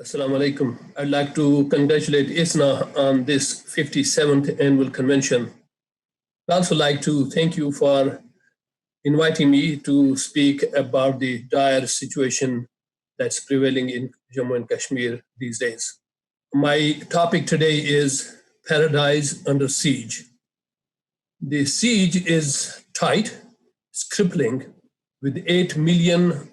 Assalamu alaikum. I'd like to congratulate ISNA on this 57th annual convention. I'd also like to thank you for inviting me to speak about the dire situation that's prevailing in Jammu and Kashmir these days. My topic today is Paradise Under Siege. The siege is tight, it's crippling, with 8 million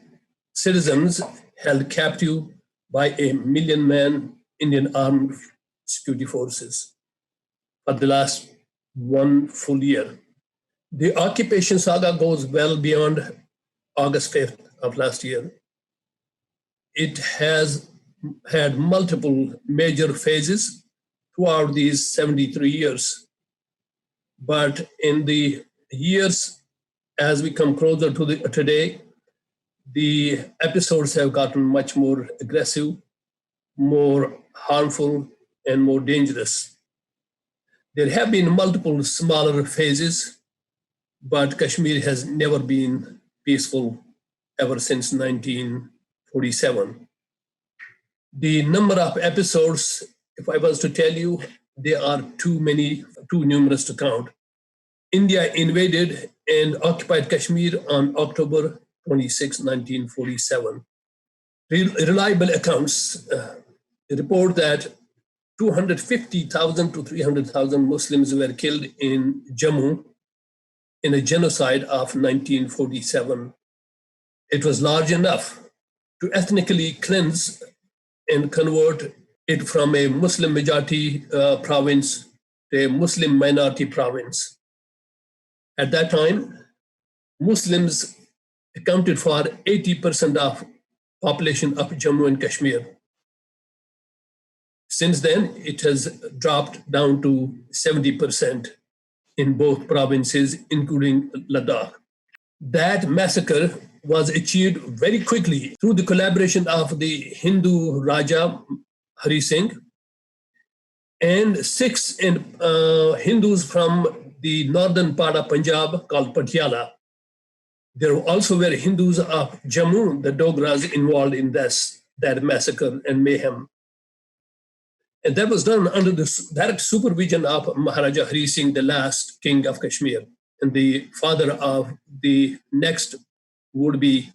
citizens held captive by a million-man Indian armed security forces for the last one full year. The occupation saga goes well beyond August 5th of last year. It has had multiple major phases throughout these 73 years. But in the years as we come closer to today, the episodes have gotten much more aggressive, more harmful, and more dangerous. There have been multiple smaller phases, but Kashmir has never been peaceful ever since 1947. The number of episodes, if I was to tell you, they are too numerous to count. India invaded and occupied Kashmir on October 26, 1947. Reliable accounts report that 250,000 to 300,000 Muslims were killed in Jammu in a genocide of 1947. It was large enough to ethnically cleanse and convert it from a Muslim majority province to a Muslim minority province. At that time, Muslims accounted for 80% of population of Jammu and Kashmir. Since then, it has dropped down to 70% in both provinces, including Ladakh. That massacre was achieved very quickly through the collaboration of the Hindu Raja Hari Singh and six Hindus from the northern part of Punjab called Patiala. There also were Hindus of Jammu, the Dogras, involved in that massacre and mayhem. And that was done under the direct supervision of Maharaja Hari Singh, the last king of Kashmir, and the father of the next would-be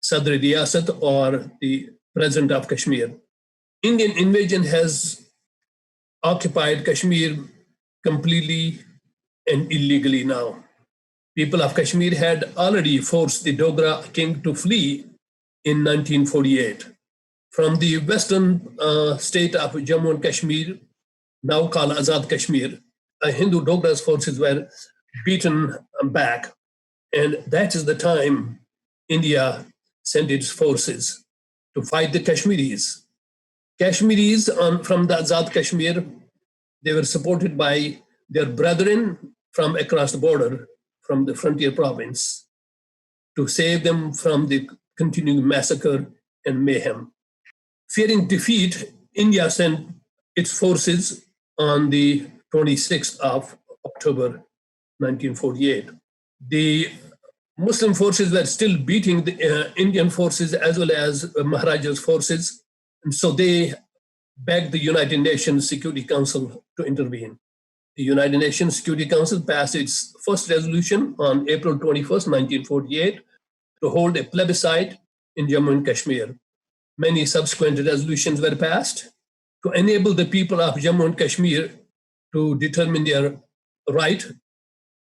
Sadr Riyasat, or the president of Kashmir. Indian invasion has occupied Kashmir completely and illegally now. People of Kashmir had already forced the Dogra king to flee in 1948 from the western state of Jammu and Kashmir, now called Azad Kashmir. Hindu Dogra's forces were beaten back, and that is the time India sent its forces to fight the Kashmiris. Kashmiris from the Azad Kashmir, they were supported by their brethren from across the border, from the frontier province, to save them from the continuing massacre and mayhem. Fearing defeat, India sent its forces on the 26th of October 1948. The Muslim forces were still beating the Indian forces as well as Maharaja's forces, and so they begged the United Nations Security Council to intervene. The United Nations Security Council passed its first resolution on April 21st, 1948, to hold a plebiscite in Jammu and Kashmir. Many subsequent resolutions were passed to enable the people of Jammu and Kashmir to determine their right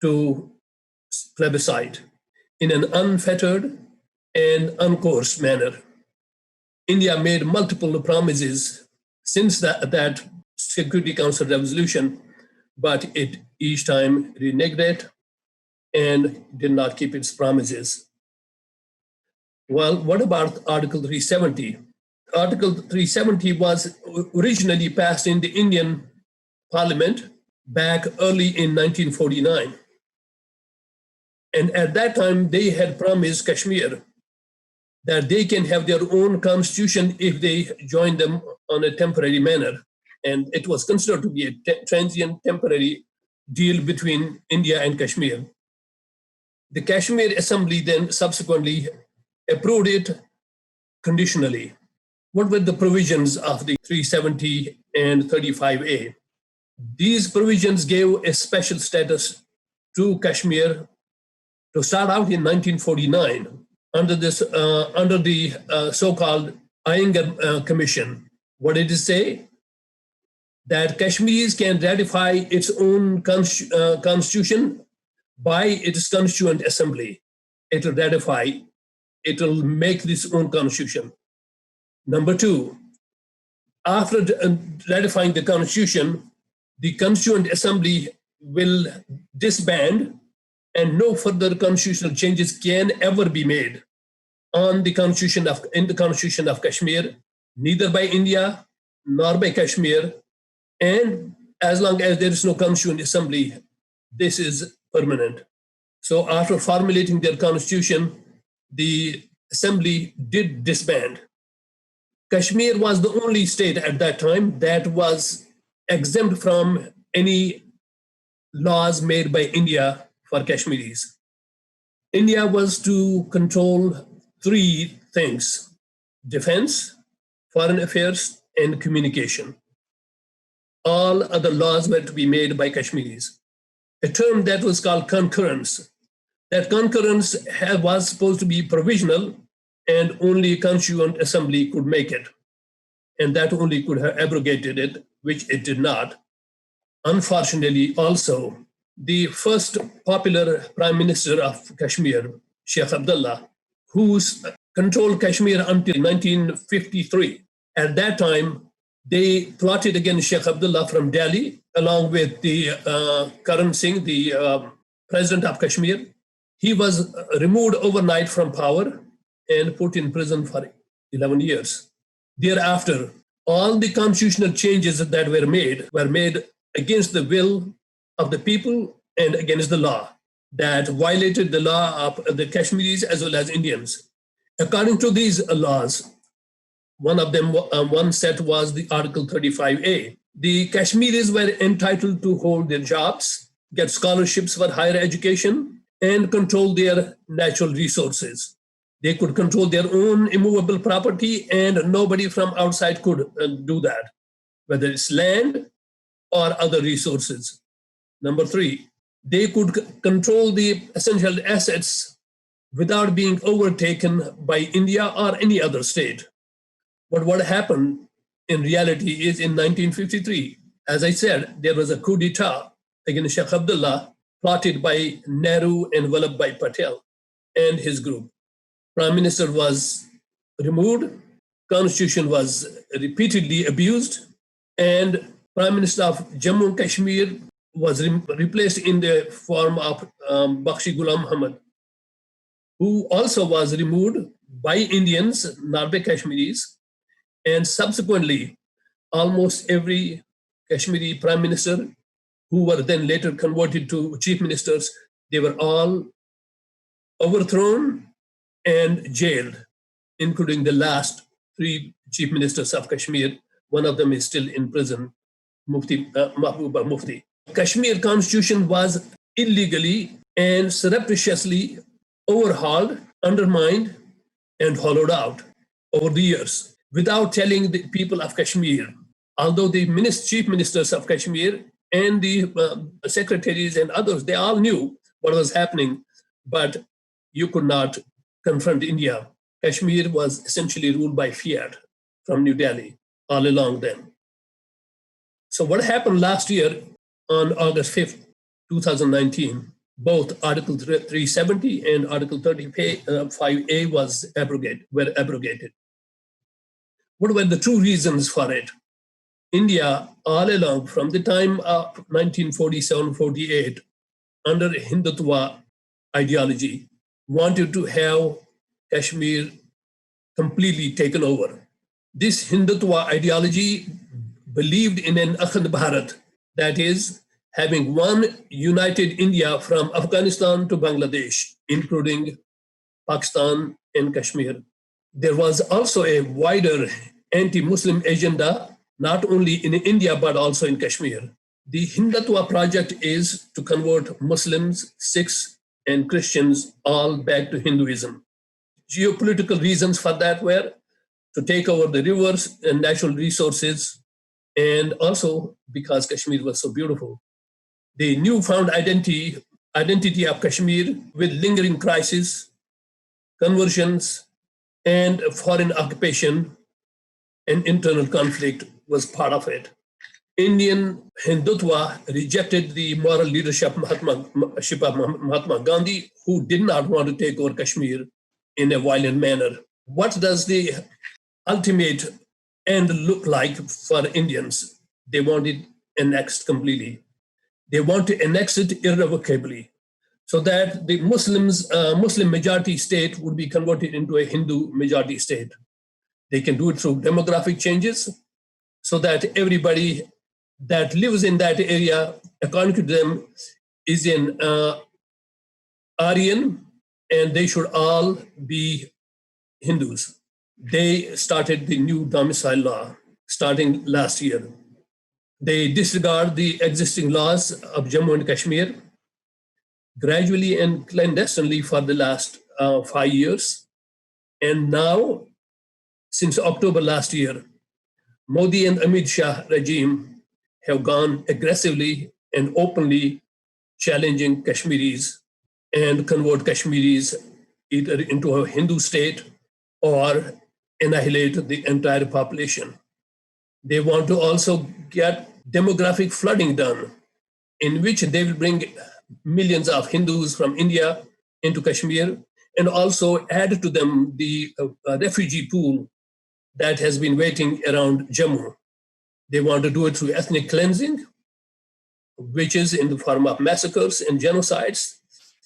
to plebiscite in an unfettered and uncoerced manner. India made multiple promises since that Security Council resolution, but it each time reneged and did not keep its promises. Well, what about Article 370? Article 370 was originally passed in the Indian Parliament back early in 1949. And at that time, they had promised Kashmir that they can have their own constitution if they join them on a temporary manner. And it was considered to be a transient, temporary deal between India and Kashmir. The Kashmir Assembly then subsequently approved it conditionally. What were the provisions of the 370 and 35A? These provisions gave a special status to Kashmir to start out in 1949 under the so-called Iyengar Commission. What did it say? That Kashmiris can ratify its own constitution by its constituent assembly. It will ratify, it will make its own constitution. Number two, after ratifying the constitution, the constituent assembly will disband and no further constitutional changes can ever be made in the constitution of Kashmir, neither by India nor by Kashmir. And as long as there is no constituent assembly, this is permanent. So after formulating their constitution, the assembly did disband. Kashmir was the only state at that time that was exempt from any laws made by India for Kashmiris. India was to control three things: defense, foreign affairs, and communication. All other laws were to be made by Kashmiris. A term that was called concurrence. That concurrence was supposed to be provisional and only Constituent Assembly could make it. And that only could have abrogated it, which it did not. Unfortunately, also, the first popular Prime Minister of Kashmir, Sheikh Abdullah, who controlled Kashmir until 1953, at that time, they plotted against Sheikh Abdullah from Delhi, along with the Karan Singh, the president of Kashmir. He was removed overnight from power and put in prison for 11 years. Thereafter, all the constitutional changes that were made against the will of the people and against the law, that violated the law of the Kashmiris as well as Indians. According to these laws, one set was the Article 35A. The Kashmiris were entitled to hold their jobs, get scholarships for higher education, and control their natural resources. They could control their own immovable property, and nobody from outside could do that, whether it's land or other resources. Number three, they could control the essential assets without being overtaken by India or any other state. But what happened in reality is in 1953, as I said, there was a coup d'etat against Sheikh Abdullah plotted by Nehru and Vallabhbhai Patel and his group. Prime Minister was removed, Constitution was repeatedly abused, and Prime Minister of Jammu and Kashmir was replaced in the form of Bakshi Ghulam Muhammad, who also was removed by Indians, not by Kashmiris. And subsequently, almost every Kashmiri Prime Minister, who were then later converted to chief ministers, they were all overthrown and jailed, including the last three chief ministers of Kashmir. One of them is still in prison, Mahbooba Mufti. Kashmir constitution was illegally and surreptitiously overhauled, undermined, and hollowed out over the years without telling the people of Kashmir. Although the chief ministers of Kashmir and the secretaries and others, they all knew what was happening, but you could not confront India. Kashmir was essentially ruled by fiat from New Delhi all along then. So what happened last year on August 5th, 2019, both Article 370 and Article 35A were abrogated. What were the true reasons for it? India, all along from the time of 1947-48, under Hindutva ideology, wanted to have Kashmir completely taken over. This Hindutva ideology believed in an Akhand Bharat, that is, having one united India from Afghanistan to Bangladesh, including Pakistan and Kashmir. There was also a wider anti-Muslim agenda, not only in India, but also in Kashmir. The Hindutva project is to convert Muslims, Sikhs, and Christians all back to Hinduism. Geopolitical reasons for that were to take over the rivers and natural resources, and also because Kashmir was so beautiful. The newfound identity of Kashmir with lingering crisis, conversions, and foreign occupation and internal conflict was part of it. Indian Hindutva rejected the moral leadership of Mahatma Gandhi, who did not want to take over Kashmir in a violent manner. What does the ultimate end look like for Indians? They want it annexed completely. They want to annex it irrevocably, so that the Muslim majority state would be converted into a Hindu majority state. They can do it through demographic changes, so that everybody that lives in that area, according to them, is an Aryan, and they should all be Hindus. They started the new domicile law starting last year. They disregard the existing laws of Jammu and Kashmir gradually and clandestinely for the last 5 years. And now, since October last year, Modi and Amit Shah regime have gone aggressively and openly challenging Kashmiris and convert Kashmiris either into a Hindu state or annihilate the entire population. They want to also get demographic flooding done, in which they will bring millions of Hindus from India into Kashmir and also add to them the refugee pool that has been waiting around Jammu. They want to do it through ethnic cleansing, which is in the form of massacres and genocides.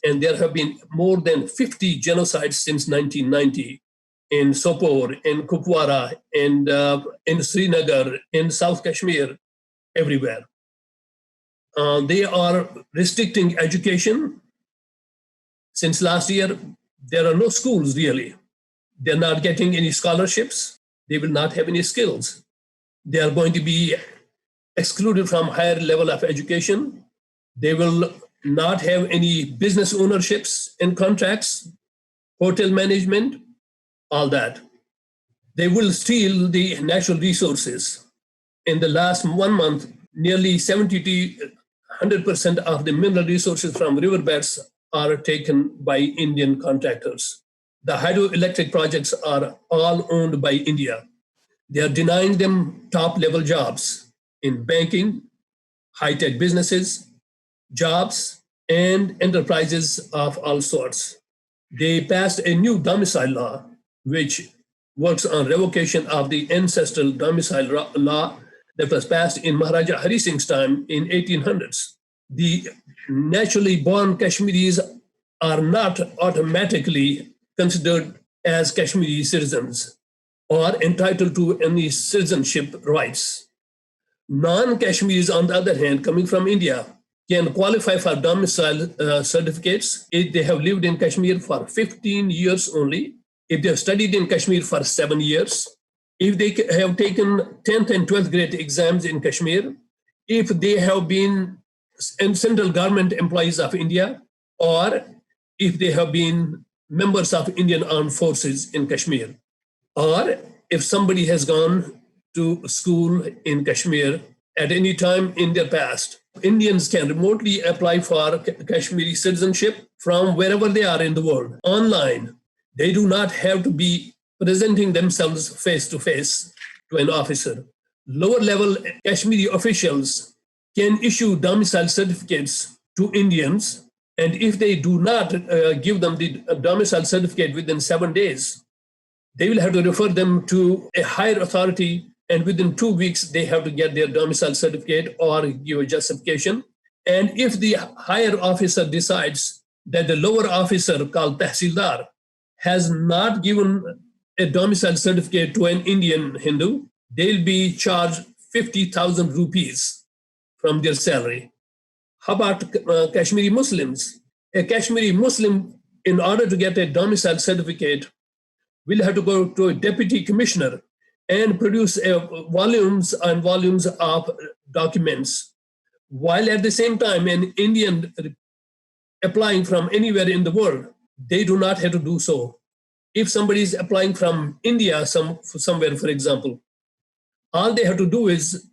And there have been more than 50 genocides since 1990 in Sopore, in Kupwara, and in Srinagar, in South Kashmir, everywhere. They are restricting education. Since last year, there are no schools really. They're not getting any scholarships. They will not have any skills. They are going to be excluded from higher level of education. They will not have any business ownerships and contracts, hotel management, all that. They will steal the natural resources. In the last 1 month, nearly 70 to 100% of the mineral resources from riverbeds are taken by Indian contractors. The hydroelectric projects are all owned by India. They are denying them top-level jobs in banking, high-tech businesses, jobs, and enterprises of all sorts. They passed a new domicile law, which works on revocation of the ancestral domicile law that was passed in Maharaja Hari Singh's time in 1800s. The naturally born Kashmiris are not automatically considered as Kashmiri citizens or entitled to any citizenship rights. Non-Kashmiris, on the other hand, coming from India, can qualify for domicile certificates if they have lived in Kashmir for 15 years only, if they have studied in Kashmir for 7 years, if they have taken 10th and 12th grade exams in Kashmir, if they have been central government employees of India, or if they have been members of Indian Armed Forces in Kashmir, or if somebody has gone to school in Kashmir at any time in their past. Indians can remotely apply for Kashmiri citizenship from wherever they are in the world, online. They do not have to be presenting themselves face to face to an officer. Lower level Kashmiri officials can issue domicile certificates to Indians, and if they do not give them the domicile certificate within 7 days, they will have to refer them to a higher authority, and within 2 weeks, they have to get their domicile certificate or give a justification. And if the higher officer decides that the lower officer, called Tahsildar, has not given a domicile certificate to an Indian Hindu, they'll be charged 50,000 rupees from their salary. How about Kashmiri Muslims? A Kashmiri Muslim, in order to get a domicile certificate, will have to go to a deputy commissioner and produce volumes and volumes of documents, while at the same time an Indian applying from anywhere in the world, they do not have to do so. If somebody is applying from India somewhere, for example, all they have to do is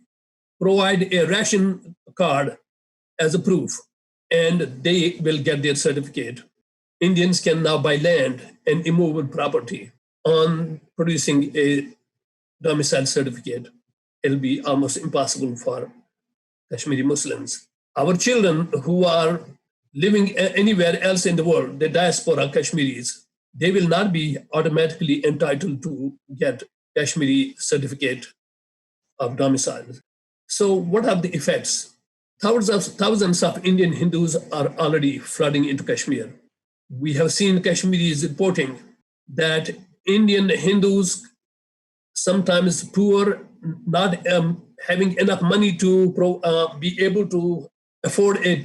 provide a ration card as a proof, and they will get their certificate. Indians can now buy land and immovable property on producing a domicile certificate. It'll be almost impossible for Kashmiri Muslims. Our children who are living anywhere else in the world, the diaspora Kashmiris, they will not be automatically entitled to get Kashmiri certificate of domicile. So what are the effects? Thousands of Indian Hindus are already flooding into Kashmir. We have seen Kashmiris reporting that Indian Hindus, sometimes poor, not having enough money to be able to afford a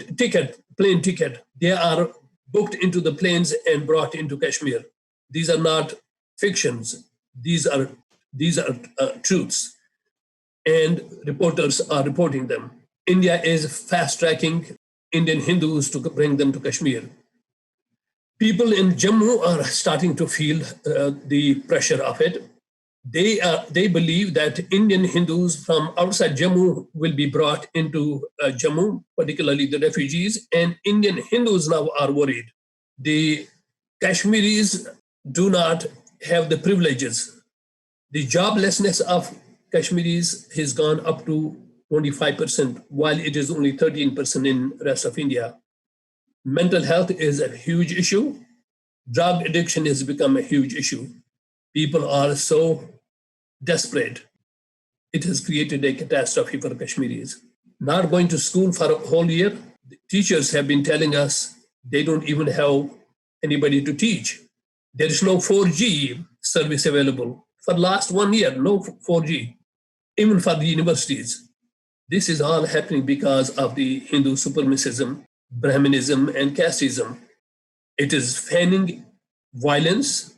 plane ticket, they are booked into the planes and brought into Kashmir. These are not fictions. These are truths, and reporters are reporting them. India is fast-tracking Indian Hindus to bring them to Kashmir. People in Jammu are starting to feel the pressure of it. They believe that Indian Hindus from outside Jammu will be brought into Jammu, particularly the refugees, and Indian Hindus now are worried. The Kashmiris do not have the privileges. The joblessness of Kashmiris has gone up to 25%, while it is only 13% in the rest of India. Mental health is a huge issue. Drug addiction has become a huge issue. People are so desperate. It has created a catastrophe for Kashmiris. Not going to school for a whole year. The teachers have been telling us they don't even have anybody to teach. There is no 4G service available. For the last 1 year, no 4G, even for the universities. This is all happening because of the Hindu supremacism, Brahminism, and casteism. It is fanning violence,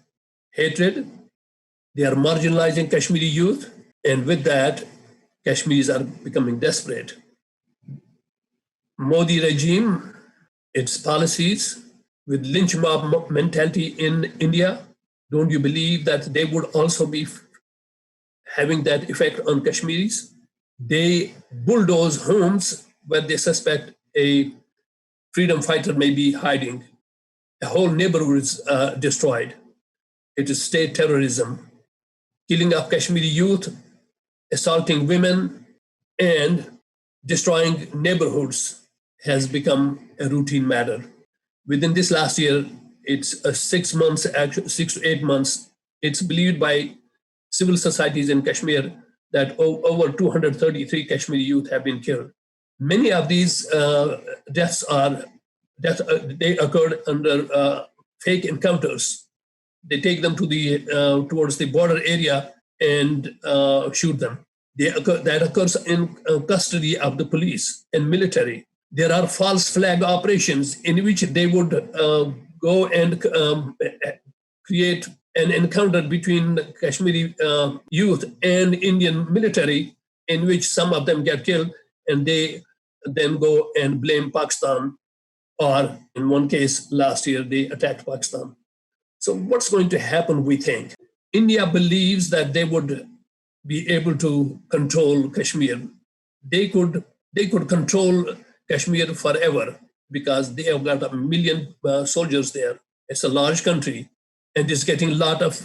hatred. They are marginalizing Kashmiri youth, and with that, Kashmiris are becoming desperate. Modi regime, its policies, with lynch mob mentality in India, don't you believe that they would also be having that effect on Kashmiris? They bulldoze homes where they suspect a freedom fighter may be hiding. A whole neighborhood is destroyed. It is state terrorism, killing of Kashmiri youth, assaulting women, and destroying neighborhoods has become a routine matter. Within this last year, it's 6 months, actually 6 to 8 months. It's believed by civil societies in Kashmir that over 233 Kashmiri youth have been killed. Many of these deaths they occurred under fake encounters. They take them to towards the border area and shoot them. That occurs in custody of the police and military. There are false flag operations in which they would go and create an encounter between Kashmiri youth and Indian military, in which some of them get killed, and they then go and blame Pakistan, or in one case last year, they attacked Pakistan. So what's going to happen, we think? India believes that they would be able to control Kashmir. They could control Kashmir forever because they have got 1 million soldiers there. It's a large country and is getting a lot of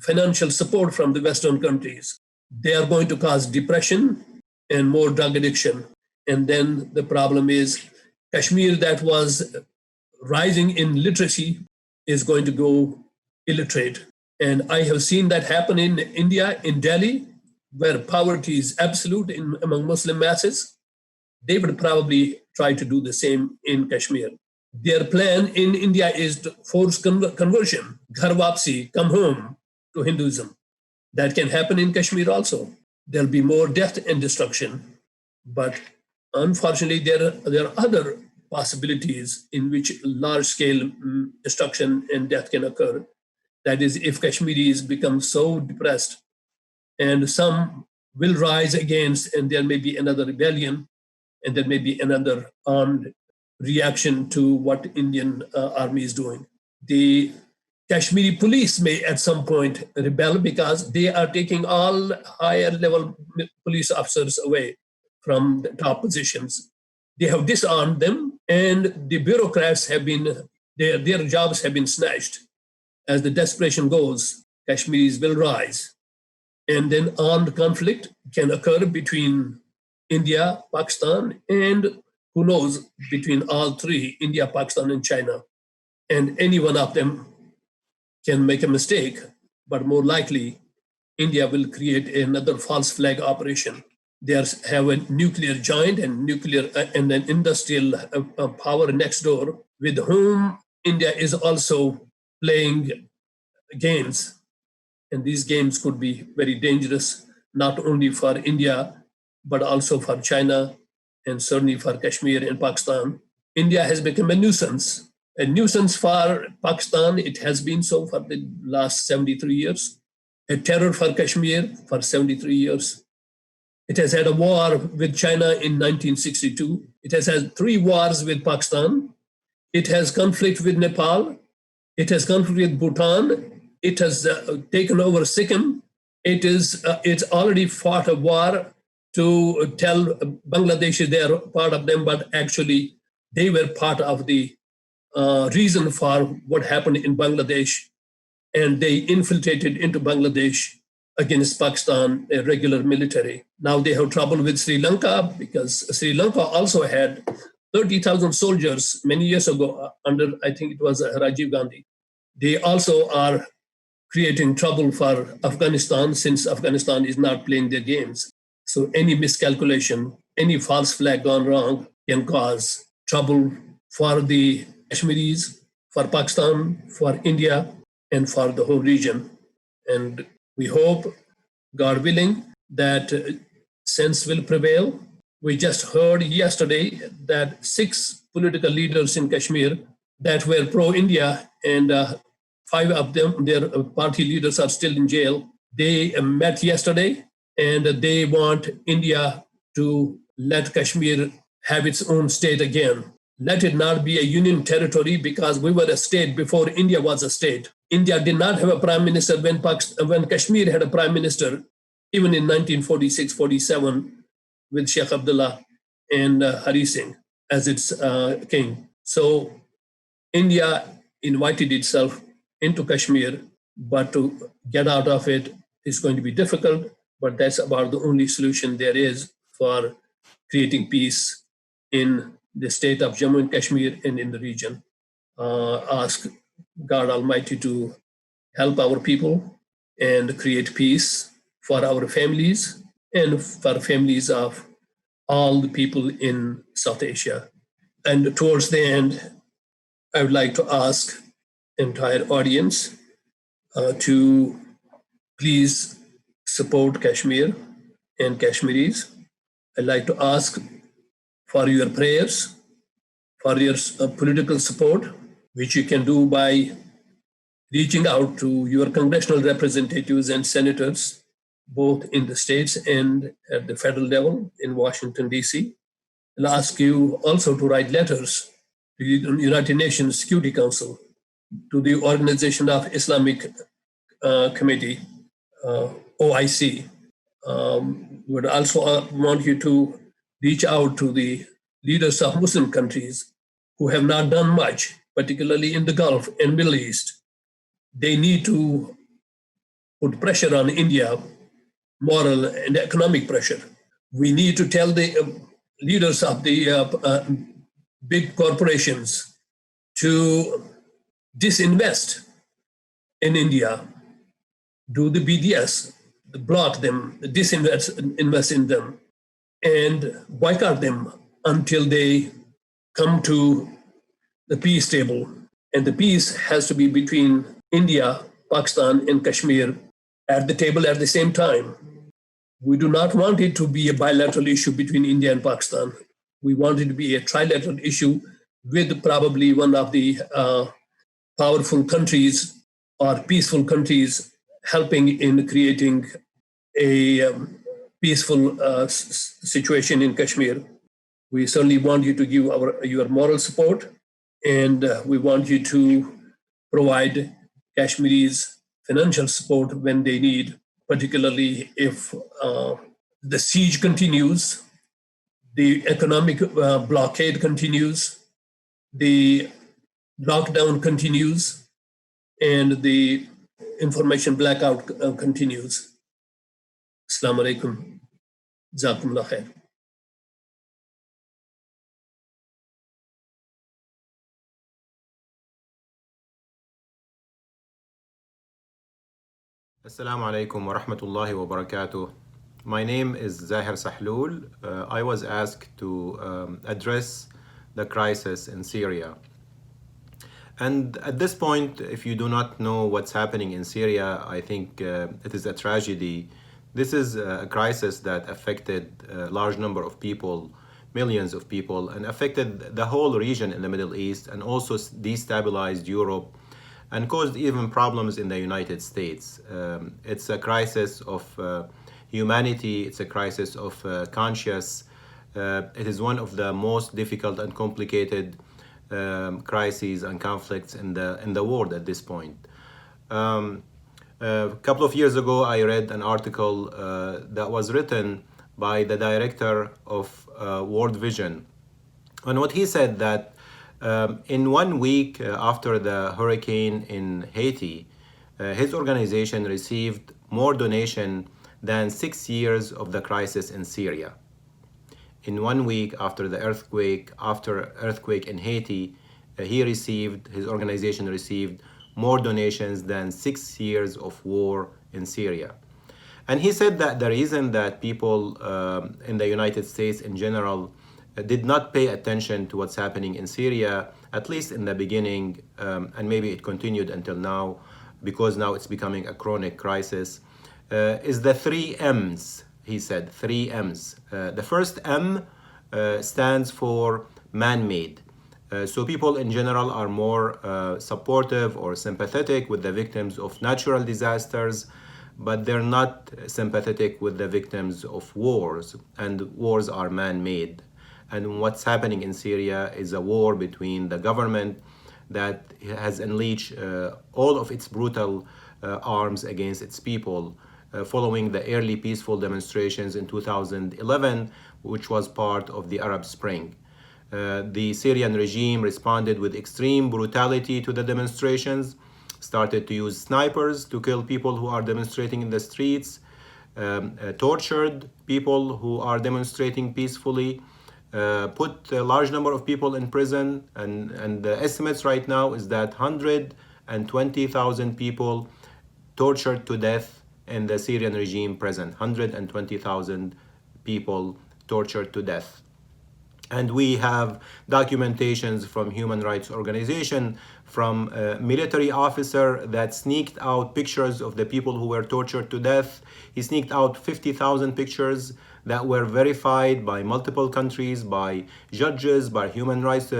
financial support from the Western countries. They are going to cause depression and more drug addiction. And then the problem is Kashmir, that was rising in literacy, is going to go illiterate. And I have seen that happen in India, in Delhi, where poverty is absolute among Muslim masses. They would probably try to do the same in Kashmir. Their plan in India is to force conversion, ghar wapsi, come home to Hinduism. That can happen in Kashmir also. There'll be more death and destruction. But unfortunately, there are other possibilities in which large-scale destruction and death can occur. That is, if Kashmiris become so depressed, and some will rise against, and there may be another rebellion, and there may be another armed reaction to what Indian army is doing. The Kashmiri police may at some point rebel because they are taking all higher level police officers away from the top positions. They have disarmed them, and the bureaucrats have been, their jobs have been snatched. As the desperation goes, Kashmiris will rise. And then armed conflict can occur between India, Pakistan, and who knows, between all three, India, Pakistan, and China. And any one of them can make a mistake, but more likely, India will create another false flag operation. They have a nuclear giant and and an industrial power next door with whom India is also playing games. And these games could be very dangerous, not only for India, but also for China and certainly for Kashmir and Pakistan. India has become a nuisance for Pakistan. It has been so for the last 73 years. A terror for Kashmir for 73 years. It has had a war with China in 1962. It has had 3 wars with Pakistan. It has conflict with Nepal. It has conflict with Bhutan. It has taken over Sikkim. It's already fought a war to tell Bangladesh they are part of them, but actually they were part of the reason for what happened in Bangladesh, and they infiltrated into Bangladesh against Pakistan, a regular military. Now they have trouble with Sri Lanka because Sri Lanka also had 30,000 soldiers many years ago under, I think it was Rajiv Gandhi. They also are creating trouble for Afghanistan since Afghanistan is not playing their games. So any miscalculation, any false flag gone wrong can cause trouble for the Kashmiris, for Pakistan, for India, and for the whole region. And we hope, God willing, that sense will prevail. We just heard yesterday that 6 political leaders in Kashmir that were pro-India, and 5 of them, their party leaders, are still in jail. They met yesterday, and they want India to let Kashmir have its own state again. Let it not be a union territory, because we were a state before India was a state. India did not have a prime minister when Kashmir had a prime minister, even in 1946-47, with Sheikh Abdullah and Hari Singh as its king. So India invited itself into Kashmir, but to get out of it is going to be difficult, but that's about the only solution there is for creating peace in the state of Jammu and Kashmir and in the region. Ask God Almighty to help our people and create peace for our families and for families of all the people in South Asia. And towards the end, I would like to ask entire audience to please support Kashmir and Kashmiris. I'd like to ask for your prayers, for your political support, which you can do by reaching out to your congressional representatives and senators, both in the states and at the federal level in Washington, D.C. I'll ask you also to write letters to the United Nations Security Council, to the Organization of Islamic Committee, OIC. Would also want you to reach out to the leaders of Muslim countries who have not done much, particularly in the Gulf and Middle East. They need to put pressure on India, moral and economic pressure. We need to tell the leaders of the big corporations to disinvest in India, do the BDS, block them, disinvest in them, and boycott them until they come to the peace table. And the peace has to be between India, Pakistan, and Kashmir at the table at the same time. We do not want it to be a bilateral issue between India and Pakistan. We want it to be a trilateral issue with probably one of the powerful countries or peaceful countries helping in creating a peaceful situation in Kashmir. We certainly want you to give your moral support, and we want you to provide Kashmiris financial support when they need, particularly if the siege continues, the economic blockade continues, the lockdown continues, and the information blackout continues. Assalamu alaikum. Jazakumullah khair. Assalamu alaikum wa rahmatullahi wa barakatuh. My name is Zahir Sahlul. I was asked to address the crisis in Syria. And at this point, if you do not know what's happening in Syria, I think it is a tragedy. This is a crisis that affected a large number of people, millions of people, and affected the whole region in the Middle East and also destabilized Europe and caused even problems in the United States. It's a crisis of humanity, it's a crisis of conscience. It is one of the most difficult and complicated crises and conflicts in the world at this point. A couple of years ago, I read an article that was written by the director of World Vision, and what he said that in 1 week after the hurricane in Haiti, his organization received more donation than 6 years of the crisis in Syria. In 1 week after the earthquake in Haiti, his organization received more donations than 6 years of war in Syria. And he said that the reason that people in the United States in general did not pay attention to what's happening in Syria, at least in the beginning, and maybe it continued until now, because now it's becoming a chronic crisis, is the 3 M's, he said, 3 M's. The first M stands for man-made. So people in general are more supportive or sympathetic with the victims of natural disasters, but they're not sympathetic with the victims of wars, and wars are man-made. And what's happening in Syria is a war between the government that has unleashed all of its brutal arms against its people, following the early peaceful demonstrations in 2011, which was part of the Arab Spring. The Syrian regime responded with extreme brutality to the demonstrations, started to use snipers to kill people who are demonstrating in the streets, tortured people who are demonstrating peacefully, put a large number of people in prison, and the estimates right now is that 120,000 people tortured to death in the Syrian regime present. 120,000 people tortured to death. And we have documentations from human rights organizations, from a military officer that sneaked out pictures of the people who were tortured to death. He sneaked out 50,000 pictures that were verified by multiple countries, by judges, by human rights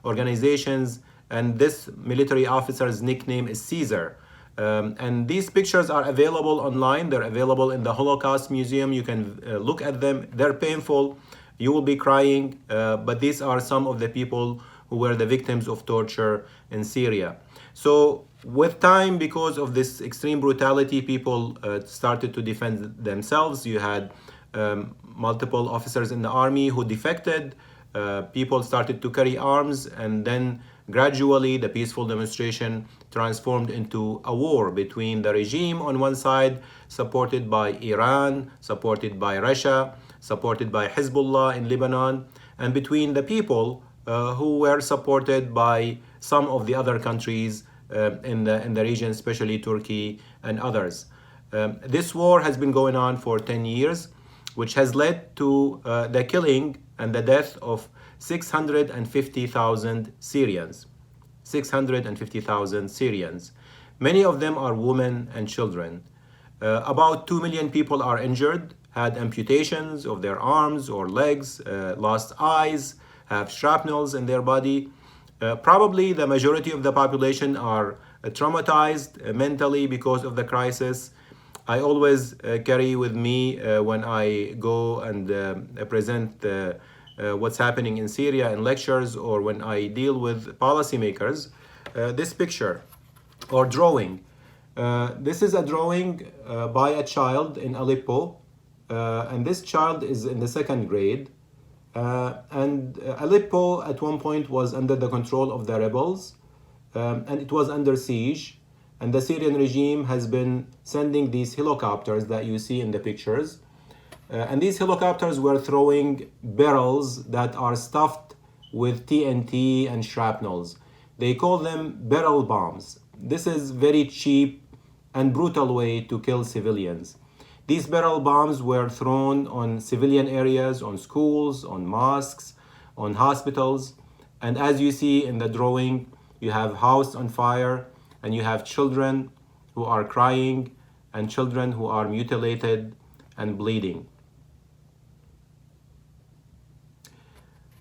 organizations. And this military officer's nickname is Caesar. And these pictures are available online. They're available in the Holocaust Museum. You can look at them. They're painful. You will be crying, but these are some of the people who were the victims of torture in Syria. So with time, because of this extreme brutality, people started to defend themselves. You had multiple officers in the army who defected. People started to carry arms, and then gradually the peaceful demonstration transformed into a war between the regime on one side, supported by Iran, supported by Russia, supported by Hezbollah in Lebanon, and between the people who were supported by some of the other countries in the region, especially Turkey and others. This war has been going on for 10 years, which has led to the killing and the death of 650,000 Syrians. 650,000 Syrians. Many of them are women and children. About 2 million people are injured, had amputations of their arms or legs, lost eyes, have shrapnels in their body. Probably the majority of the population are traumatized mentally because of the crisis. I always carry with me when I go and present what's happening in Syria in lectures, or when I deal with policymakers, this picture. or drawing. This is a drawing by a child in Aleppo, and this child is in the second grade. And Aleppo at one point was under the control of the rebels, and it was under siege. And the Syrian regime has been sending these helicopters that you see in the pictures. And these helicopters were throwing barrels that are stuffed with TNT and shrapnels. They call them barrel bombs. This is very cheap and brutal way to kill civilians. These barrel bombs were thrown on civilian areas, on schools, on mosques, on hospitals. And as you see in the drawing, you have house on fire, and you have children who are crying, and children who are mutilated and bleeding.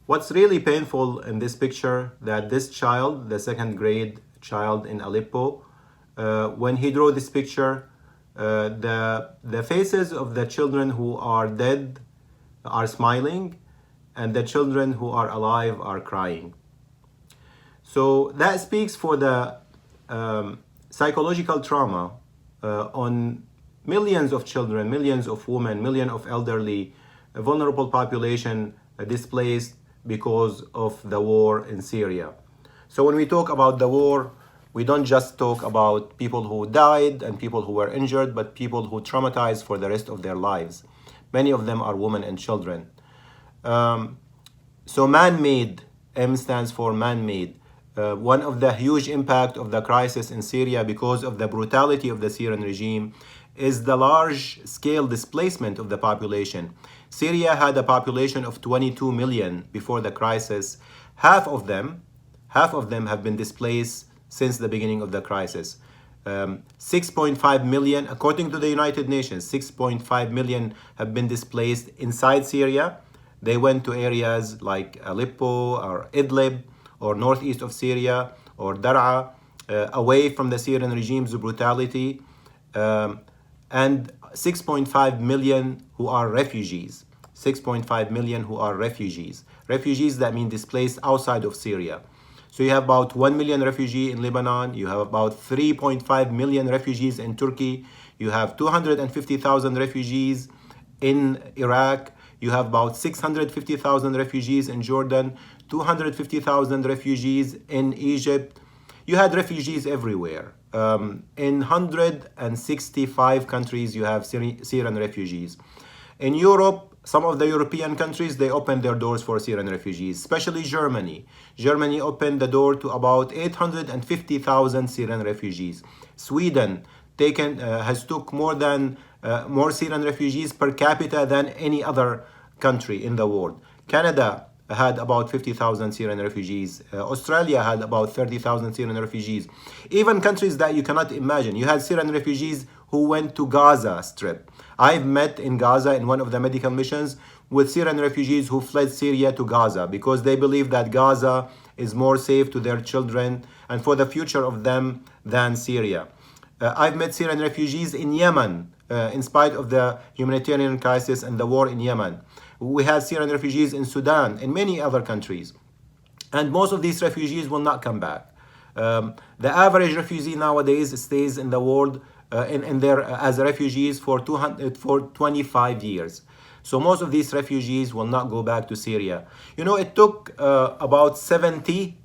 What's really painful in this picture, that this child, the second grade child in Aleppo, when he drew this picture, the faces of the children who are dead are smiling, and the children who are alive are crying. So that speaks for the psychological trauma on millions of children, millions of women, millions of elderly, vulnerable population displaced because of the war in Syria. So when we talk about the war, we don't just talk about people who died and people who were injured, but people who traumatized for the rest of their lives. Many of them are women and children. So man-made, M stands for man-made. One of the huge impact of the crisis in Syria because of the brutality of the Syrian regime is the large-scale displacement of the population. Syria had a population of 22 million before the crisis. Half of them have been displaced since the beginning of the crisis. 6.5 million, according to the United Nations, 6.5 million have been displaced inside Syria. They went to areas like Aleppo or IDLIB or northeast of Syria or Dar'a, away from the Syrian regime's brutality. And 6.5 million who are refugees. 6.5 million who are refugees. Refugees, that mean displaced outside of Syria. So you have about 1 million refugees in Lebanon. You have about 3.5 million refugees in Turkey. You have 250,000 refugees in Iraq. You have about 650,000 refugees in Jordan, 250,000 refugees in Egypt. You had refugees everywhere. In 165 countries, you have Syrian refugees. In Europe, some of the European countries, they opened their doors for Syrian refugees, especially Germany. Germany opened the door to about 850,000 Syrian refugees. Sweden has took more Syrian refugees per capita than any other country in the world. Canada had about 50,000 Syrian refugees. Australia had about 30,000 Syrian refugees. Even countries that you cannot imagine. You had Syrian refugees who went to Gaza Strip. I've met in Gaza in one of the medical missions with Syrian refugees who fled Syria to Gaza because they believe that Gaza is more safe to their children and for the future of them than Syria. I've met Syrian refugees in Yemen, in spite of the humanitarian crisis and the war in Yemen. We have Syrian refugees in Sudan, in many other countries. And most of these refugees will not come back. The average refugee nowadays stays in the world as refugees for 25 years. So most of these refugees will not go back to Syria. You know, it took about 70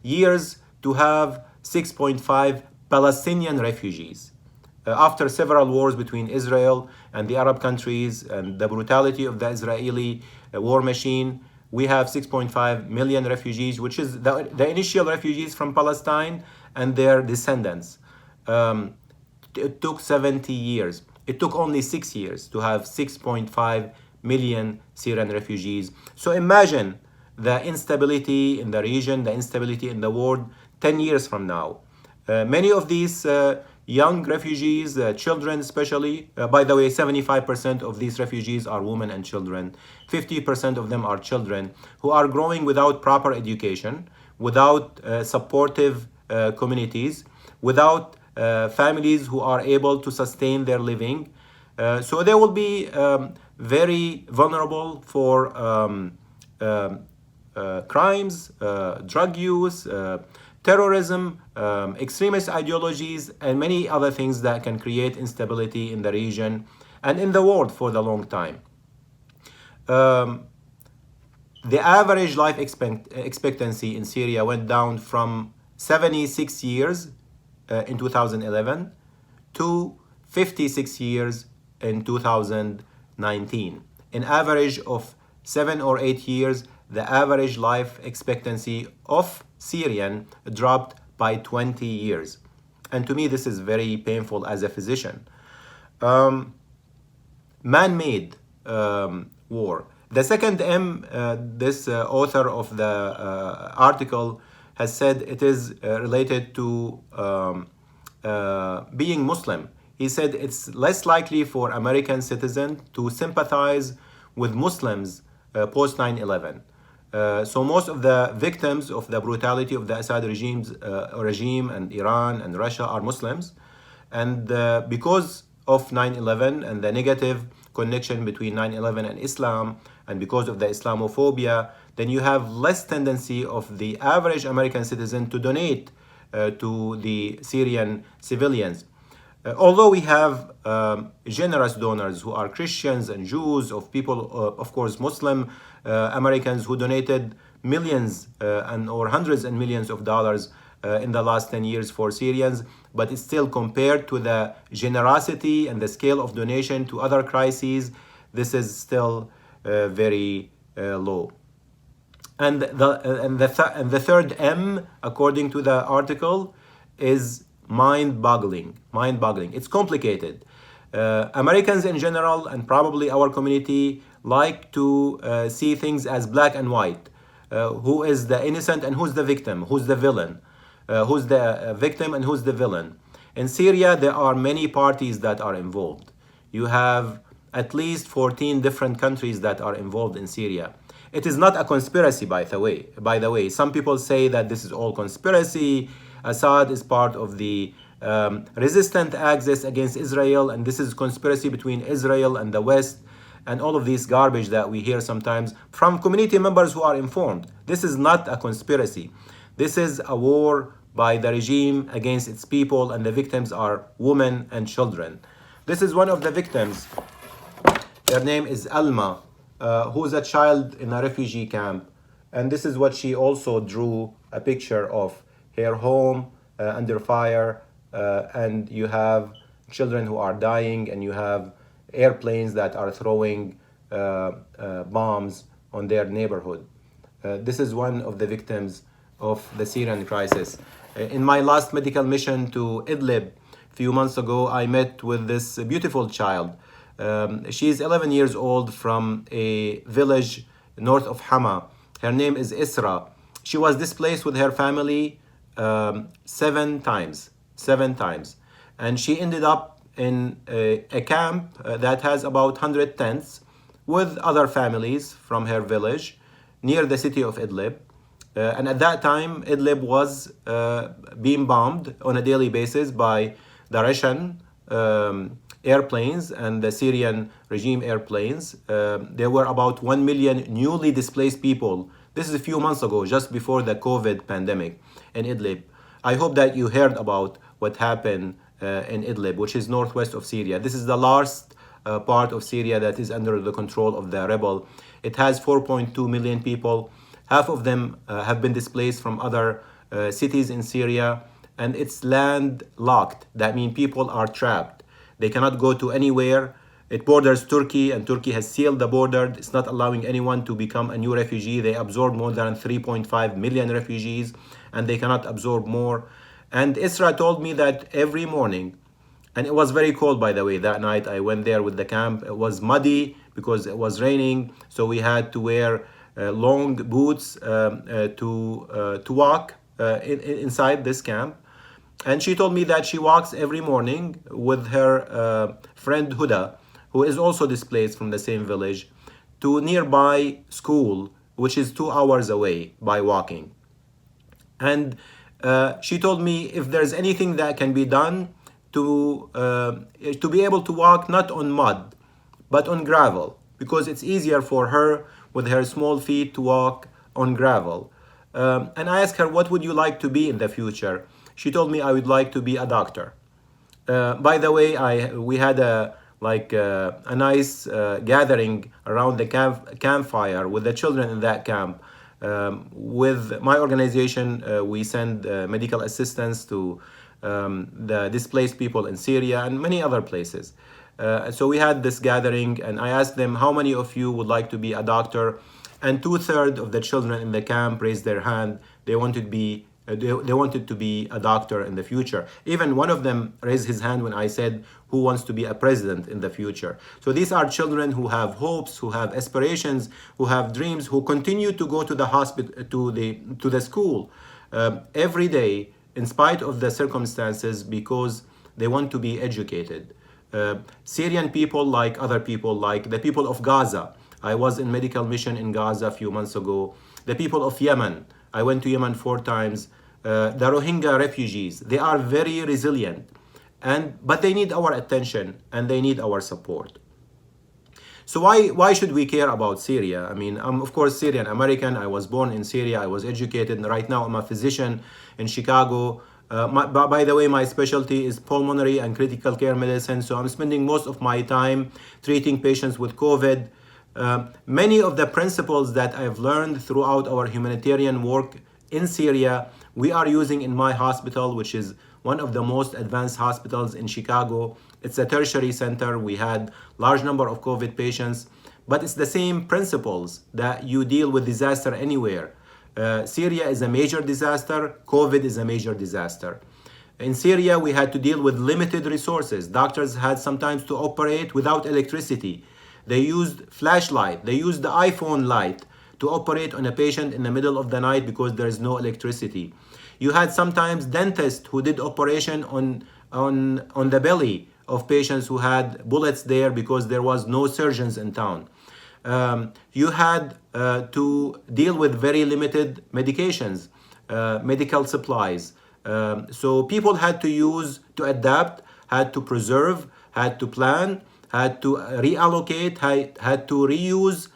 years to have 6.5 Palestinian refugees. After several wars between Israel and the Arab countries and the brutality of the Israeli war machine, we have 6.5 million refugees, which is the initial refugees from Palestine and their descendants. It took 70 years. It took only 6 years to have 6.5 million Syrian refugees. So imagine the instability in the region, the instability in the world 10 years from now. Many of these young refugees, children especially, by the way, 75% of these refugees are women and children. 50% of them are children who are growing without proper education, without supportive communities, without families who are able to sustain their living. So they will be very vulnerable for crimes, drug use, terrorism, extremist ideologies, and many other things that can create instability in the region and in the world for the long time. The average life expectancy in Syria went down from 76 years in 2011 to 56 years in 2019. An average of 7 or 8 years, the average life expectancy of Syrian dropped by 20 years. And to me, this is very painful as a physician. Man-made war. The second M, this author of the article has said it is related to being Muslim. He said it's less likely for American citizens to sympathize with Muslims post 9/11. So most of the victims of the brutality of the Assad regime and Iran and Russia are Muslims. And because of 9/11 and the negative connection between 9/11 and Islam, and because of the Islamophobia, then you have less tendency of the average American citizen to donate to the Syrian civilians. Although we have generous donors who are Christians and Jews, of people, of course, Muslim Americans who donated millions or hundreds and millions of dollars in the last 10 years for Syrians, but it's still compared to the generosity and the scale of donation to other crises, this is still very low. And the third M, according to the article, is mind-boggling. Mind-boggling. It's complicated. Americans in general, and probably our community, like to see things as black and white. Who is the innocent and who's the victim? Who's the villain? Who's the victim and who's the villain? In Syria, there are many parties that are involved. You have at least 14 different countries that are involved in Syria. It is not a conspiracy, by the way. Some people say that this is all conspiracy. Assad is part of the resistant axis against Israel, and this is conspiracy between Israel and the West, and all of these garbage that we hear sometimes from community members who are informed. This is not a conspiracy. This is a war by the regime against its people, and the victims are women and children. This is one of the victims. Her name is Alma, who's a child in a refugee camp. And this is what she also drew a picture of: her home under fire, and you have children who are dying, and you have airplanes that are throwing bombs on their neighborhood. This is one of the victims of the Syrian crisis. In my last medical mission to IDLIB a few months ago, I met with this beautiful child. She's 11 years old from a village north of Hama. Her name is Isra. She was displaced with her family 7 times. And she ended up in a camp that has about 100 tents with other families from her village near the city of IDLIB. And at that time, IDLIB was being bombed on a daily basis by the Russian airplanes and the Syrian regime airplanes. There were about 1 million newly displaced people. This is a few months ago, just before the COVID pandemic in IDLIB. I hope that you heard about what happened in IDLIB, which is northwest of Syria. This is the last part of Syria that is under the control of the rebel. It has 4.2 million people. Half of them have been displaced from other cities in Syria, and it's landlocked. That means people are trapped. They cannot go to anywhere. It borders Turkey, and Turkey has sealed the border. It's not allowing anyone to become a new refugee. They absorbed more than 3.5 million refugees, and they cannot absorb more. And Isra told me that every morning, and it was very cold, by the way, that night I went there with the camp. It was muddy because it was raining, so we had to wear long boots to walk inside this camp. And she told me that she walks every morning with her friend Huda, who is also displaced from the same village, to nearby school, which is 2 hours away by walking. And she told me if there's anything that can be done to be able to walk not on mud, but on gravel, because it's easier for her with her small feet to walk on gravel. And I asked her, what would you like to be in the future? She told me, I would like to be a doctor. By the way, we had a nice gathering around the campfire with the children in that camp. With my organization, we send medical assistance to the displaced people in Syria and many other places. So we had this gathering, and I asked them, how many of you would like to be a doctor? And 2/3 of the children in the camp raised their hand. They wanted to be a doctor in the future. Even one of them raised his hand when I said, who wants to be a president in the future? So these are children who have hopes, who have aspirations, who have dreams, who continue to go to the hospital, to the school every day, in spite of the circumstances, because they want to be educated. Syrian people, like other people, like the people of Gaza. I was in medical mission in Gaza a few months ago. The people of Yemen. I went to Yemen 4 times. The Rohingya refugees. They are very resilient, but they need our attention and they need our support. So why should we care about Syria? I mean, I'm of course Syrian American. I was born in Syria. I was educated. And right now I'm a physician in Chicago. By the way, my specialty is pulmonary and critical care medicine. So I'm spending most of my time treating patients with COVID. Many of the principles that I've learned throughout our humanitarian work in Syria, we are using in my hospital, which is one of the most advanced hospitals in Chicago. It's a tertiary center. We had large number of COVID patients, but it's the same principles that you deal with disaster anywhere. Syria is a major disaster. COVID is a major disaster. In Syria, we had to deal with limited resources. Doctors had sometimes to operate without electricity. They used flashlight. They used the iPhone light to operate on a patient in the middle of the night because there is no electricity. You had sometimes dentists who did operation on the belly of patients who had bullets there because there was no surgeons in town. You had to deal with very limited medications, medical supplies. So people had to adapt, had to preserve, had to plan, had to reallocate, had to reuse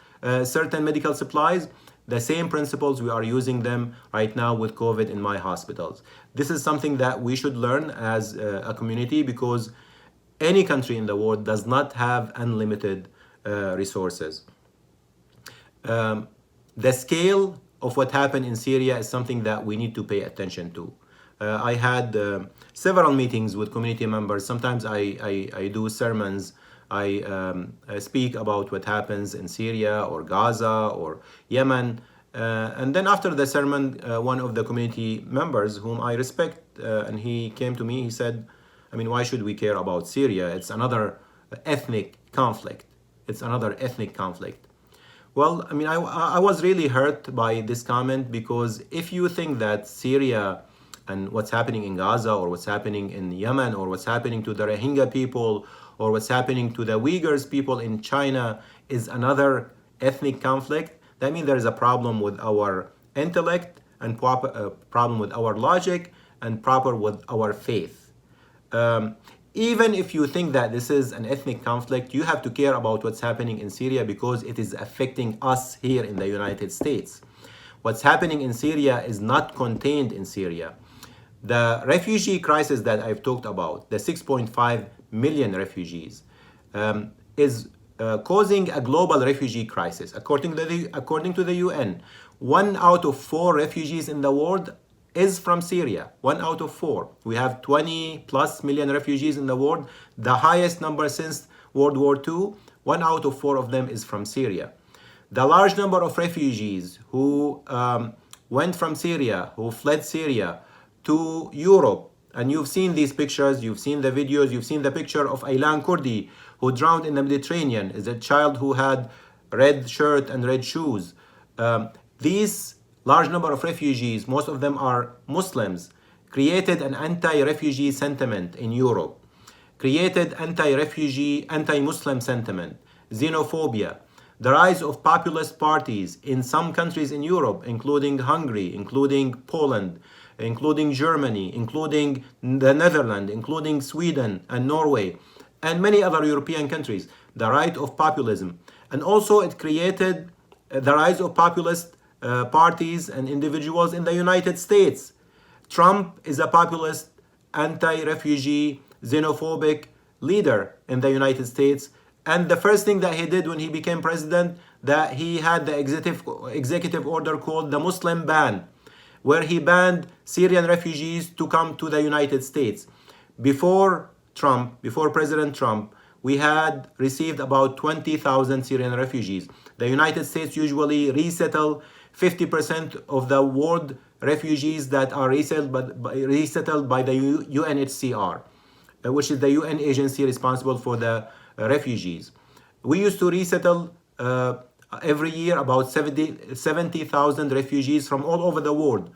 certain medical supplies. The same principles, we are using them right now with COVID in my hospitals. This is something that we should learn as a community, because any country in the world does not have unlimited resources. The scale of what happened in Syria is something that we need to pay attention to. I had several meetings with community members. Sometimes I do sermons. I speak about what happens in Syria or Gaza or Yemen. And then after the sermon, one of the community members whom I respect, and he came to me, he said, I mean, why should we care about Syria? It's another ethnic conflict. It's another ethnic conflict. Well, I mean, I was really hurt by this comment, because if you think that Syria and what's happening in Gaza or what's happening in Yemen or what's happening to the Rohingya people or what's happening to the Uyghurs people in China is another ethnic conflict, that means there is a problem with our intellect and problem with our logic and proper with our faith. Even if you think that this is an ethnic conflict, you have to care about what's happening in Syria, because it is affecting us here in the United States. What's happening in Syria is not contained in Syria. The refugee crisis that I've talked about, the 6.5 million refugees, is causing a global refugee crisis. According to the UN, 1 out of 4 refugees in the world is from Syria. 1 out of 4. We have 20 plus million refugees in the world, the highest number since World War II. 1 out of 4 of them is from Syria. The large number of refugees who went from Syria, who fled Syria to Europe, and you've seen these pictures, you've seen the videos, you've seen the picture of Aylan Kurdi, who drowned in the Mediterranean, is a child who had red shirt and red shoes. These large number of refugees, most of them are Muslims, created an anti-refugee sentiment in Europe, created anti-refugee, anti-Muslim sentiment, xenophobia, the rise of populist parties in some countries in Europe, including Hungary, including Poland, including Germany, including the Netherlands, including Sweden and Norway, and many other European countries, the rise of populism. And also it created the rise of populist parties and individuals in the United States. Trump is a populist, anti-refugee, xenophobic leader in the United States. And the first thing that he did when he became president, that he had the executive order called the Muslim ban, where he banned Syrian refugees to come to the United States. Before President Trump, we had received about 20,000 Syrian refugees. The United States usually resettle 50% of the world refugees that are resettled by the UNHCR, which is the UN agency responsible for the refugees. We used to resettle every year about 70,000 refugees from all over the world.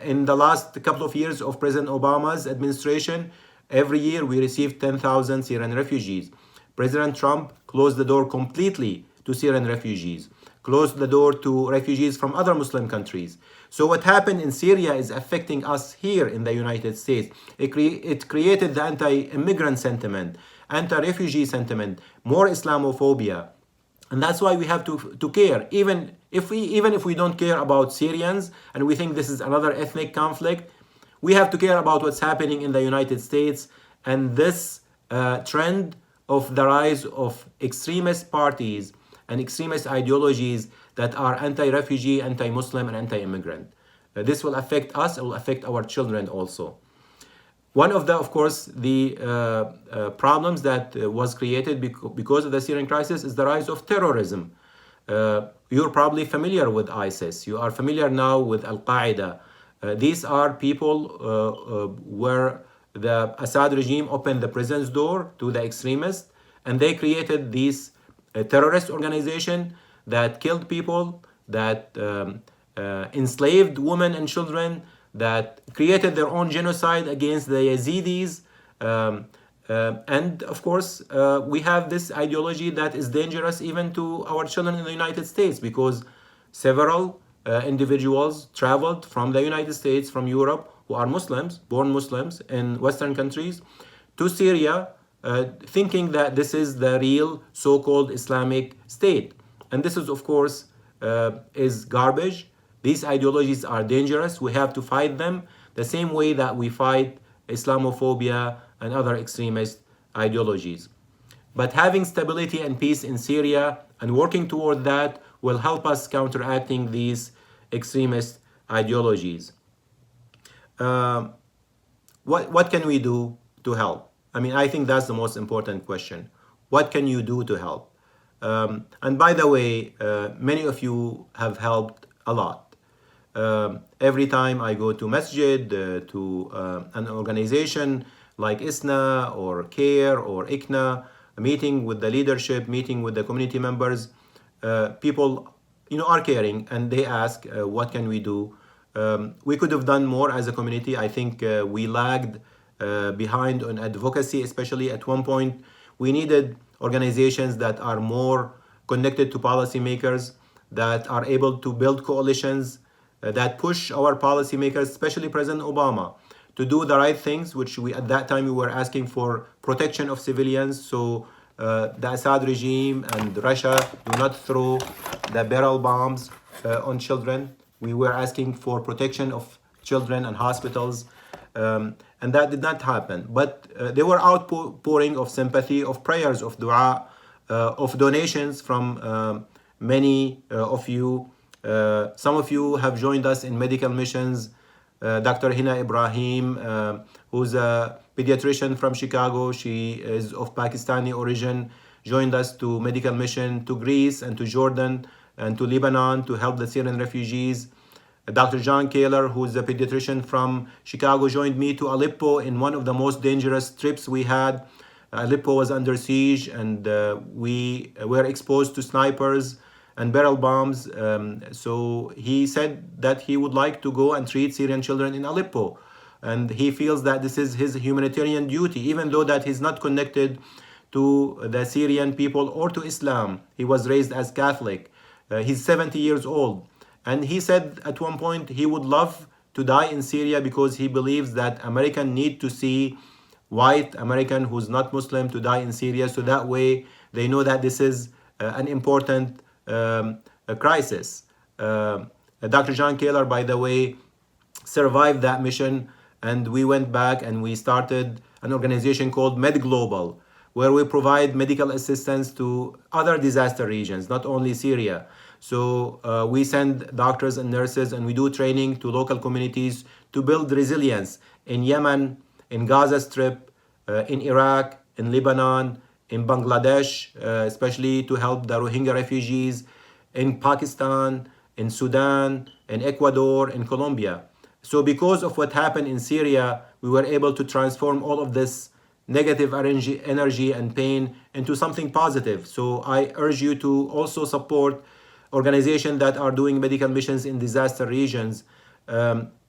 In the last couple of years of President Obama's administration, every year we received 10,000 Syrian refugees. President Trump closed the door completely to Syrian refugees, closed the door to refugees from other Muslim countries. So what happened in Syria is affecting us here in the United States. It created the anti-immigrant sentiment, anti-refugee sentiment, more Islamophobia. And that's why we have to care. Even if we don't care about Syrians and we think this is another ethnic conflict, we have to care about what's happening in the United States and this trend of the rise of extremist parties and extremist ideologies that are anti-refugee, anti-Muslim, and anti-immigrant. This will affect us, it will affect our children also. One of the problems that was created because of the Syrian crisis is the rise of terrorism. You're probably familiar with ISIS. You are familiar now with Al-Qaeda. These are people where the Assad regime opened the prison's door to the extremists, and they created these terrorist organization that killed people, that enslaved women and children, that created their own genocide against the Yazidis. And of course, we have this ideology that is dangerous even to our children in the United States, because several individuals traveled from the United States, from Europe, who are Muslims, born Muslims in Western countries, to Syria, thinking that this is the real so-called Islamic State. And this is, of course, is garbage. These ideologies are dangerous. We have to fight them the same way that we fight Islamophobia and other extremist ideologies. But having stability and peace in Syria and working toward that will help us counteracting these extremist ideologies. What can we do to help? I mean, I think that's the most important question. What can you do to help? And by the way, many of you have helped a lot. Every time I go to masjid, to an organization like ISNA or CARE or ICNA, a meeting with the leadership, meeting with the community members, people are caring and they ask, what can we do? We could have done more as a community. I think we lagged behind on advocacy, especially at one point. We needed organizations that are more connected to policymakers, that are able to build coalitions, that push our policymakers, especially President Obama, to do the right things, which at that time we were asking for protection of civilians, so the Assad regime and Russia do not throw the barrel bombs on children. We were asking for protection of children and hospitals, and that did not happen. But there were outpouring of sympathy, of prayers, of dua, of donations from many of you. Some of you have joined us in medical missions. Dr. Hina Ibrahim, who's a pediatrician from Chicago, she is of Pakistani origin, joined us to medical mission to Greece and to Jordan and to Lebanon to help the Syrian refugees. Dr. John Kaler, who's a pediatrician from Chicago, joined me to Aleppo in one of the most dangerous trips we had. Aleppo was under siege and we were exposed to snipers and barrel bombs. So he said that he would like to go and treat Syrian children in Aleppo. And he feels that this is his humanitarian duty, even though that he's not connected to the Syrian people or to Islam. He was raised as Catholic. He's 70 years old. And he said at one point he would love to die in Syria because he believes that Americans need to see white American who's not Muslim to die in Syria, so that way they know that this is an important crisis. Dr. John Kaler, by the way, survived that mission, and we went back and we started an organization called 9B-Global, where we provide medical assistance to other disaster regions, not only Syria. So we send doctors and nurses and we do training to local communities to build resilience in Yemen, in Gaza Strip, in Iraq, in Lebanon, in Bangladesh, especially to help the Rohingya refugees, in Pakistan, in Sudan, in Ecuador, in Colombia. So because of what happened in Syria, we were able to transform all of this negative energy and pain into something positive. So I urge you to also support organizations that are doing medical missions in disaster regions.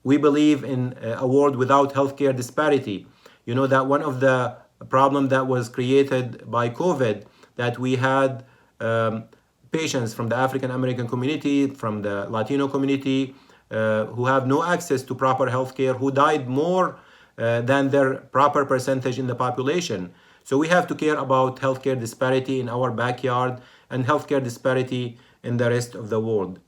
We believe in a world without healthcare disparity. You know that one of the problems that was created by COVID, that we had patients from the African American community, from the Latino community, who have no access to proper healthcare, who died more than their proper percentage in the population. So we have to care about healthcare disparity in our backyard and healthcare disparity in the rest of the world.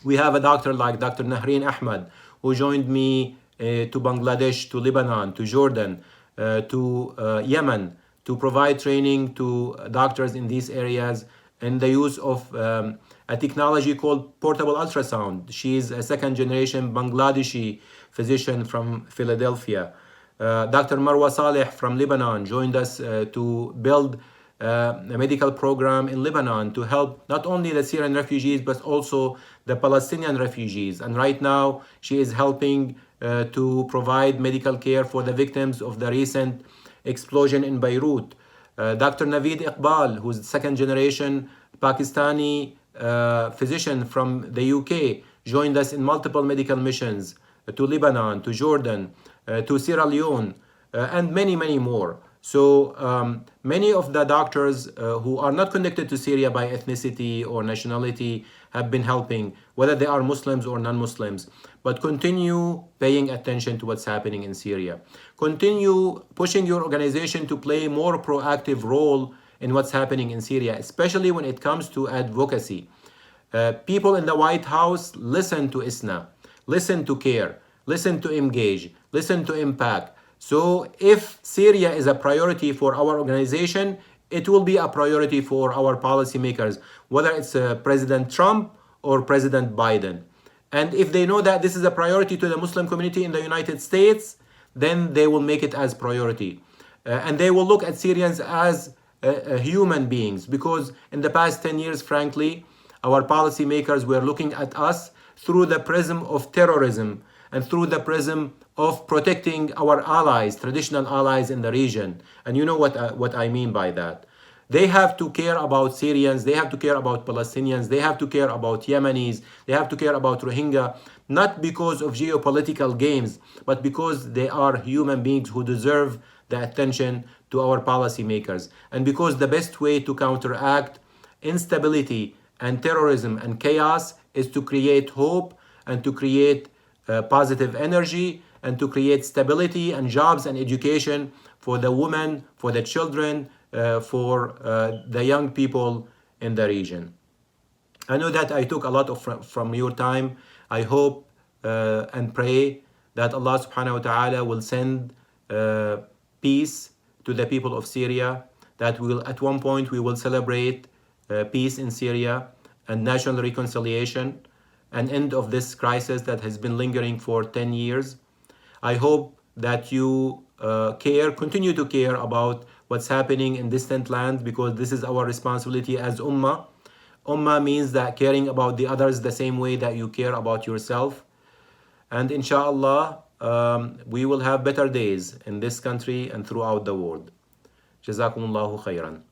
We have a doctor like Dr. Nahreen Ahmed, who joined me to Bangladesh, to Lebanon, to Jordan, to Yemen, to provide training to doctors in these areas and the use of a technology called portable ultrasound. She is a second generation Bangladeshi physician from Philadelphia. Dr. Marwa Saleh from Lebanon joined us to build a medical program in Lebanon to help not only the Syrian refugees but also the Palestinian refugees. And right now she is helping to provide medical care for the victims of the recent explosion in Beirut. Dr. Naveed Iqbal, who's the second generation Pakistani physician from the UK, joined us in multiple medical missions to Lebanon, to Jordan, to Sierra Leone, and many, many more. So many of the doctors who are not connected to Syria by ethnicity or nationality have been helping, whether they are Muslims or non-Muslims. But continue paying attention to what's happening in Syria. Continue pushing your organization to play a more proactive role in what's happening in Syria, especially when it comes to advocacy. People in the White House listen to ISNA, listen to CARE, listen to engage, listen to impact. So if Syria is a priority for our organization, it will be a priority for our policymakers, whether it's President Trump or President Biden. And if they know that this is a priority to the Muslim community in the United States, then they will make it as priority. And they will look at Syrians as human beings, because in the past 10 years, frankly, our policymakers were looking at us through the prism of terrorism and through the prism of protecting our allies, traditional allies in the region. And you know what I mean by that. They have to care about Syrians, they have to care about Palestinians, they have to care about Yemenis, they have to care about Rohingya, not because of geopolitical games, but because they are human beings who deserve the attention to our policymakers. And because the best way to counteract instability and terrorism and chaos is to create hope and to create positive energy and to create stability and jobs and education for the women, for the children, for the young people in the region. I know that I took a lot from your time. I hope and pray that Allah subhanahu wa ta'ala will send peace to the people of Syria, that at one point we will celebrate peace in Syria and national reconciliation, an end of this crisis that has been lingering for 10 years. I hope that you continue to care about what's happening in distant lands, because this is our responsibility as Ummah. Ummah means that caring about the others the same way that you care about yourself. And inshallah, we will have better days in this country and throughout the world. Jazakumullahu khairan.